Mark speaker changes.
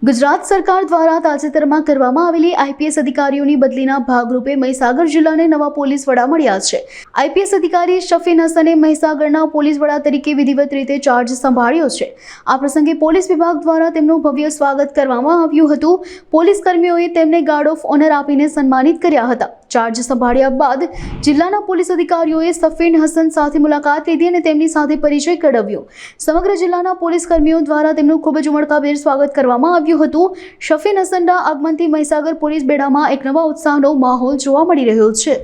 Speaker 1: ગુજરાત સરકાર દ્વારા તાજેતરમાં કરવામાં આવેલી આઈપીએસ અધિકારીઓની બદલીના ભાગરૂપે મહીસાગર જિલ્લાને નવા પોલીસ વડા મળ્યા છે। આઈપીએસ અધિકારી શફીન હસને મહીસાગરના પોલીસ વડા તરીકે વિધિવત રીતે ચાર્જ સંભાળ્યો છે। આ પ્રસંગે પોલીસ વિભાગ દ્વારા તેમનું ભવ્ય સ્વાગત કરવામાં આવ્યું હતું। પોલીસ કર્મીઓએ તેમને ગાર્ડ ઓફ ઓનર આપીને સન્માનિત કર્યા હતા। ચાર્જ સંભાળ્યા બાદ જિલ્લાના પોલીસ અધિકારીઓએ શફીન હસન સાથે મુલાકાત લીધી અને તેમની સાથે પરિચય કરાવ્યો। સમગ્ર જિલ્લાના પોલીસ કર્મીઓ દ્વારા તેમનું ખૂબ જ ઉમળકાભેર સ્વાગત કરવામાં આવ્યું હતું। શફીન હસનના આગમનથી મહીસાગર પોલીસ બેડામાં એક નવા ઉત્સાહનો માહોલ જોવા મળી રહ્યો છે।